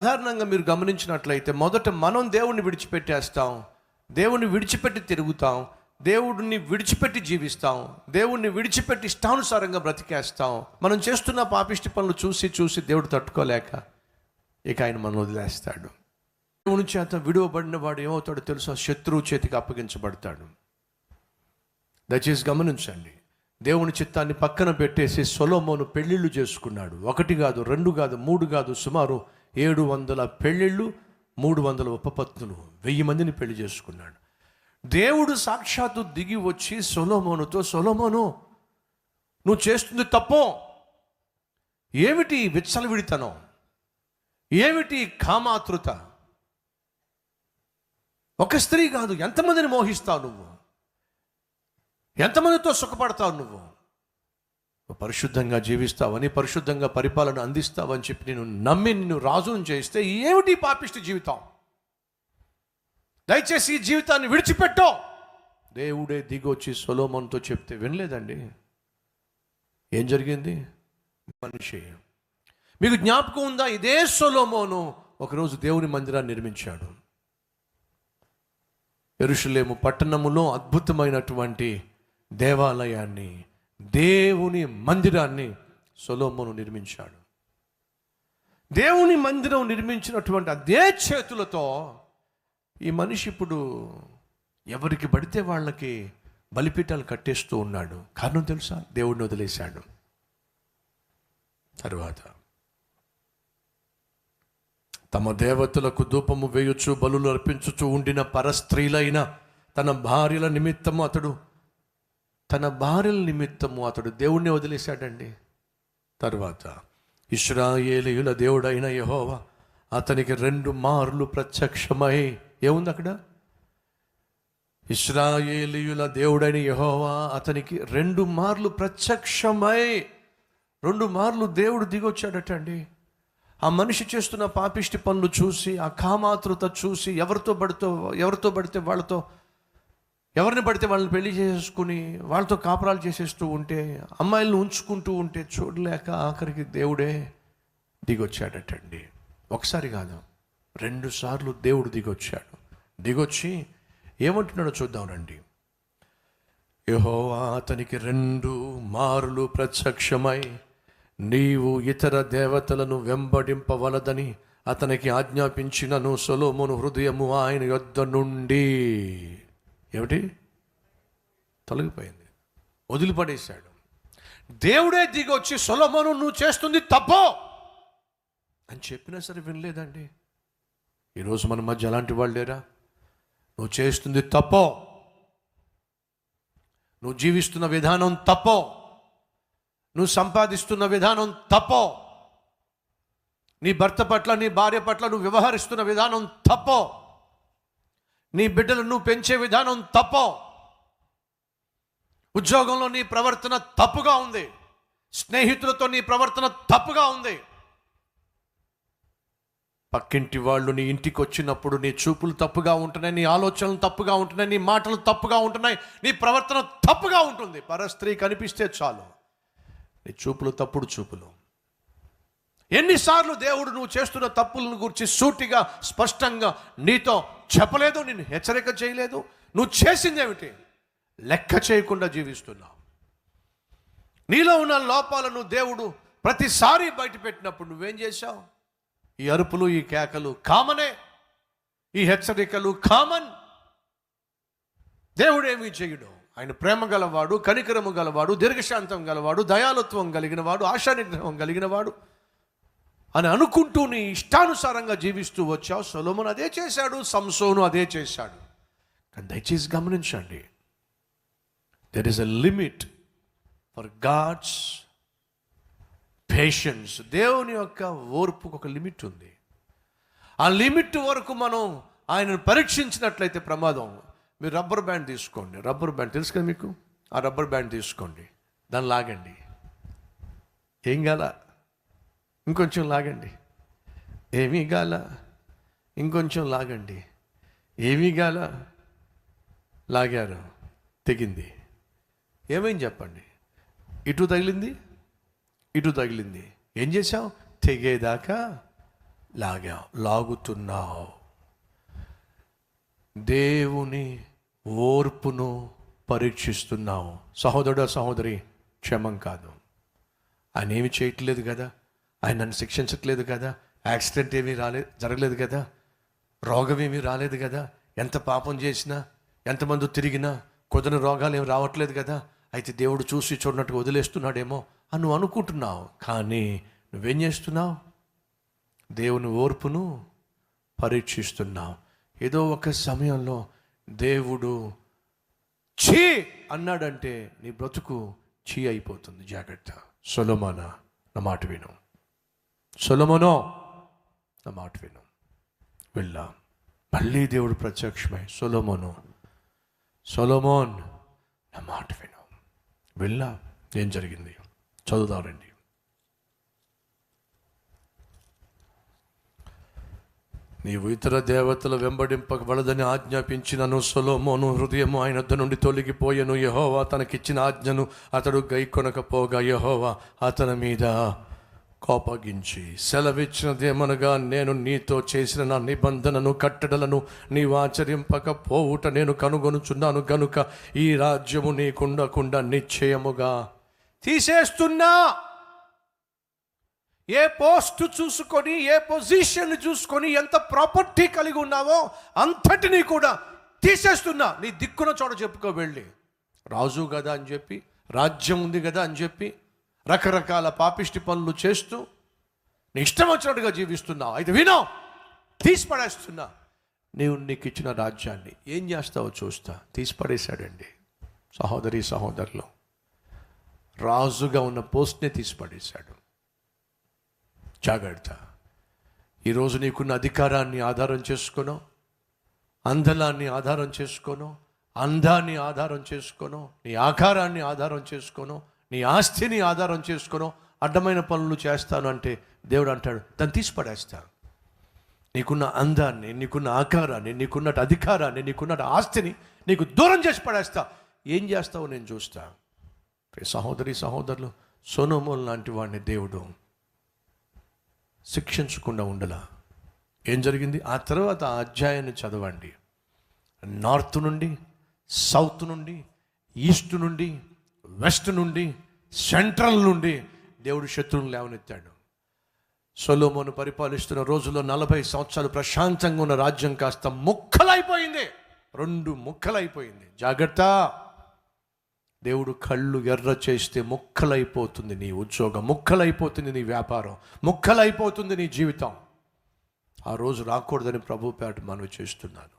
సాధారణంగా మీరు గమనించినట్లయితే మొదట మనం దేవుణ్ణి విడిచిపెట్టేస్తాం, దేవుణ్ణి విడిచిపెట్టి తిరుగుతాం, దేవుడిని విడిచిపెట్టి జీవిస్తాం, దేవుణ్ణి విడిచిపెట్టి ఇష్టానుసారంగా బ్రతికేస్తాం. మనం చేస్తున్న పాపిష్టి పనులు చూసి చూసి దేవుడు తట్టుకోలేక ఇక ఆయన మనం వదిలేస్తాడు. దేవుని చేత విడువబడిన వాడు ఏమవుతాడో తెలుసా? శత్రువు చేతికి అప్పగించబడతాడు. దయచేసి గమనించండి. దేవుని చిత్తాన్ని పక్కన పెట్టేసి సొలొమోను పెళ్ళిళ్ళు చేసుకున్నాడు. 1 కాదు, 2 కాదు, 3 కాదు, సుమారు 700 పెళ్ళిళ్ళు, 300 ఉపపత్నులు, 1000 మందిని పెళ్లి చేసుకున్నాడు. దేవుడు సాక్షాత్తు దిగి వచ్చి సొలొమోనుతో, సొలొమోను నువ్వు చేస్తుంది తప్పో, ఏమిటి విచ్చలవిడితనం, ఏమిటి కామాతృత, ఒక స్త్రీ కాదు ఎంతమందిని మోహిస్తావు నువ్వు, ఎంతమందితో సుఖపడతావు నువ్వు పరిశుద్ధంగా జీవిస్తావని, పరిశుద్ధంగా పరిపాలన అందిస్తావని చెప్పి నేను నమ్మి నిన్ను రాజును చేస్తే ఏమిటి పాపిష్టి జీవితం, దయచేసి ఈ జీవితాన్ని విడిచిపెట్టో. దేవుడే దిగొచ్చి సొలొమోనుతో చెప్తే వినలేదండి. ఏం జరిగింది? మనిషి, మీకు జ్ఞాపకం ఉందా? ఇదే సొలొమోను ఒకరోజు దేవుని మందిరాన్ని నిర్మించాడు. యెరూషలేము పట్టణములో అద్భుతమైనటువంటి దేవాలయాన్ని, దేవుని మందిరాన్ని సొలొమోను నిర్మించాడు. దేవుని మందిరం నిర్మించినటువంటి అదే చేతులతో ఈ మనిషి ఇప్పుడు ఎవరికి పడితే వాళ్ళకి బలిపీఠాలు కట్టేస్తూ ఉన్నాడు. కారణం తెలుసా? దేవుడిని వదిలేశాడు. తరువాత తమ దేవతలకు ధూపము వేయొచ్చు, బలులు అర్పించుచు ఉండిన పరస్త్రీలైన తన భార్యల నిమిత్తము అతడు దేవుణ్ణి వదిలేశాడండి. తరువాత ఇశ్రాయేలీయుల దేవుడైన యెహోవా అతనికి 2 మార్లు ప్రత్యక్షమై, ఏముంది అక్కడ? ఇశ్రాయేలీయుల దేవుడైన యెహోవా అతనికి 2 మార్లు ప్రత్యక్షమై, 2 మార్లు దేవుడు దిగొచ్చాడట అండి. ఆ మనిషి చేస్తున్న పాపిష్టి పనులు చూసి, ఆ కామాతృత చూసి, ఎవరితో పడితే వాళ్ళతో, ఎవరిని పడితే వాళ్ళని పెళ్లి చేసుకుని వాళ్ళతో కాపురాలు చేసేస్తూ ఉంటే, అమ్మాయిలను ఉంచుకుంటూ ఉంటే చూడలేక ఆఖరికి దేవుడే దిగొచ్చాడటండి. ఒకసారి కాదు, 2 సార్లు దేవుడు దిగొచ్చాడు. దిగొచ్చి ఏమంటున్నాడో చూద్దాం రండి. యెహోవా అతనికి 2 మార్లు ప్రత్యక్షమై, నీవు ఇతర దేవతలను వెంబడింపవలదని అతనికి ఆజ్ఞాపించినను సొలొమోను హృదయము ఆయన యొద్ద నుండి ఏమిటి తొలగిపోయింది, వదిలిపడేశాడు. దేవుడే దిగొచ్చి సొలొమోను నువ్వు చేస్తుంది తప్పో అని చెప్పినా సరే వినలేదండి. ఈరోజు మన మధ్య అలాంటి వాళ్ళు లేరా? నువ్వు చేస్తుంది తప్పో, నువ్వు జీవిస్తున్న విధానం తప్పో, నువ్వు సంపాదిస్తున్న విధానం తప్పో, నీ భర్త పట్ల, నీ భార్య పట్ల నువ్వు వ్యవహరిస్తున్న విధానం తప్పో, నీ బిడ్డలను నువ్వు పెంచే విధానం తప్పో, ఉద్యోగంలో నీ ప్రవర్తన తప్పుగా ఉంది, స్నేహితులతో నీ ప్రవర్తన తప్పుగా ఉంది, పక్కింటి వాళ్ళు నీ ఇంటికి వచ్చినప్పుడు నీ చూపులు తప్పుగా ఉంటున్నాయి, నీ ఆలోచనలు తప్పుగా ఉంటున్నాయి, నీ మాటలు తప్పుగా ఉంటున్నాయి, నీ ప్రవర్తన తప్పుగా ఉంటుంది. పరస్త్రీ కనిపిస్తే చాలు నీ చూపులు తప్పుడు చూపులు. ఎన్నిసార్లు దేవుడు నువ్వు చేస్తున్న తప్పులను గురించి సూటిగా స్పష్టంగా నీతో చెప్పలేదు, నిన్ను హెచ్చరిక చేయలేదు? నువ్వు చేసిందేమిటి? లెక్క చేయకుండా జీవిస్తున్నావు. నీలో ఉన్న లోపాలను దేవుడు ప్రతిసారి బయట పెట్టినప్పుడు నువ్వేం చేశావు? ఈ అరుపులు, ఈ కేకలు కామనే, ఈ హెచ్చరికలు కామన్. దేవుడు ఏమీ చేయడు. ఆయన ప్రేమ గలవాడు, కనికరము గలవాడు, దీర్ఘశాంతం గలవాడు, దయాలుత్వం కలిగినవాడు, ఆశానిగ్రహం కలిగినవాడు అని అనుకుంటూ నీ ఇష్టానుసారంగా జీవిస్తూ వచ్చావు. సొలొమోను అదే చేశాడు, సంసోను అదే చేశాడు. కానీ దయచేసి గమనించండి, there is a limit for God's patience. దేవుని యొక్క ఓర్పుకు ఒక లిమిట్ ఉంది. ఆ లిమిట్ వరకు మనం ఆయనను పరీక్షించినట్లయితే ప్రమాదం. మీరు రబ్బర్ బ్యాండ్ తీసుకోండి, రబ్బర్ బ్యాండ్ తెలుసు కదా మీకు, ఆ రబ్బర్ బ్యాండ్ తీసుకోండి, దాన్ని లాగండి, ఏం గాల, ఇంకొంచెం లాగండి, ఏమీ గాల, ఇంకొంచెం లాగండి, ఏమీ గాల, లాగారు, తెగింది. ఏమైంది చెప్పండి? ఇటు తగిలింది, ఇటు తగిలింది. ఏం చేసావు? తెగేదాకా లాగుతున్నావు. దేవుని ఓర్పును పరీక్షిస్తున్నావు. సహోదరుడు సహోదరి, క్షమం కాదు. ఆయన ఏమి చేయట్లేదు కదా, ఆయన నన్ను శిక్షించట్లేదు కదా, యాక్సిడెంట్ ఏమీ జరగలేదు కదా, రోగం ఏమీ రాలేదు కదా, ఎంత పాపం చేసినా ఎంతమంది తిరిగినా కుదరని రోగాలు ఏమి రావట్లేదు కదా, అయితే దేవుడు చూసి చూడనట్టుగా వదిలేస్తున్నాడేమో అని నువ్వు అనుకుంటున్నావు. కానీ నువ్వేం చేస్తున్నావు? దేవుని ఓర్పును పరీక్షిస్తున్నావు. ఏదో ఒక సమయంలో దేవుడు ఛీ అన్నాడంటే నీ బ్రతుకు ఛీ అయిపోతుంది. జాగ్రత్త. సొలొమోనా, నా మాట విను. సొలొమోనో, నా మాట విను. వెళ్ళా. మళ్ళీ దేవుడు ప్రత్యక్షమై, సొలొమోన్ నా మాట విను. వెళ్ళా. ఏం జరిగింది చదువుదారండి. నీవు ఇతర దేవతలు వెంబడింపబడదని ఆజ్ఞాపించినను సొలొమోను హృదయము ఆయన వద్ద నుండి తొలగిపోయెను. యెహోవా తనకిచ్చిన ఆజ్ఞను అతడు గైకొనకపోగా యెహోవా అతని మీద కోపగించి సెలవిచ్చినదేమనగా, నేను నీతో చేసిన నా నిబంధనను కట్టడలను నీవు ఆచరింపకపోవుట నేను కనుగొనుచున్నాను గనుక ఈ రాజ్యము నీకుండకుండా నిశ్చయముగా తీసేస్తున్నా. ఏ పోస్ట్ చూసుకొని, ఏ పొజిషన్ చూసుకొని, ఎంత ప్రాపర్టీ కలిగి ఉన్నావో అంతటినీ కూడా తీసేస్తున్నా. నీ దిక్కున చోట చెప్పుకో వెళ్ళి. రాజు కదా అని చెప్పి, రాజ్యం ఉంది కదా అని చెప్పి రకరకాల పాపిష్టి పనులు చేస్తూ నీ ఇష్టం వచ్చినట్టుగా జీవిస్తున్నావు. అయితే వినో, తీసి పడేస్తున్నా. నీకు ఇచ్చిన రాజ్యాన్ని ఏం చేస్తావో చూస్తా. తీసి పడేశాడండి. సహోదరి సహోదరులు, రాజుగా ఉన్న పోస్ట్నే తీసి పడేశాడు. జాగ్రత్త. ఈరోజు నీకున్న అధికారాన్ని ఆధారం చేసుకోను, అందలాన్ని ఆధారం చేసుకోను, అందాన్ని ఆధారం చేసుకోను, నీ ఆకారాన్ని ఆధారం చేసుకోను, నీ ఆస్తిని ఆధారం చేసుకోను, అడ్డమైన పనులు చేస్తాను అంటే దేవుడు అంటాడు దాన్ని తీసి పడేస్తాను. నీకున్న అందాన్ని, నీకున్న ఆకారాన్ని, నీకున్న అధికారాన్ని, నీకున్న ఆస్తిని నీకు దూరం చేసి పడేస్తా. ఏం చేస్తావో నేను చూస్తా. సహోదరి సహోదరులు, సొలొమోను లాంటి వాడిని దేవుడు శిక్షించకుండా ఉండలా. ఏం జరిగింది? ఆ తర్వాత ఆ అధ్యాయాన్ని చదవండి. నార్త్ నుండి, సౌత్ నుండి, ఈస్ట్ నుండి, వెస్ట్ నుండి, సెంట్రల్ నుండి దేవుడు శత్రువులను లేవనెత్తాడు. సొలొమోను పరిపాలిస్తున్న రోజుల్లో 40 సంవత్సరాలు ప్రశాంతంగా ఉన్న రాజ్యం కాస్త ముక్కలైపోయింది. 2 ముక్కలైపోయింది. జాగ్రత్త. దేవుడు కళ్ళు ఎర్ర చేస్తే ముక్కలైపోతుంది నీ ఉద్యోగం, ముక్కలైపోతుంది నీ వ్యాపారం, ముక్కలైపోతుంది నీ జీవితం. ఆ రోజు రాకూడదని ప్రభు పేట మనవి చేస్తున్నాను.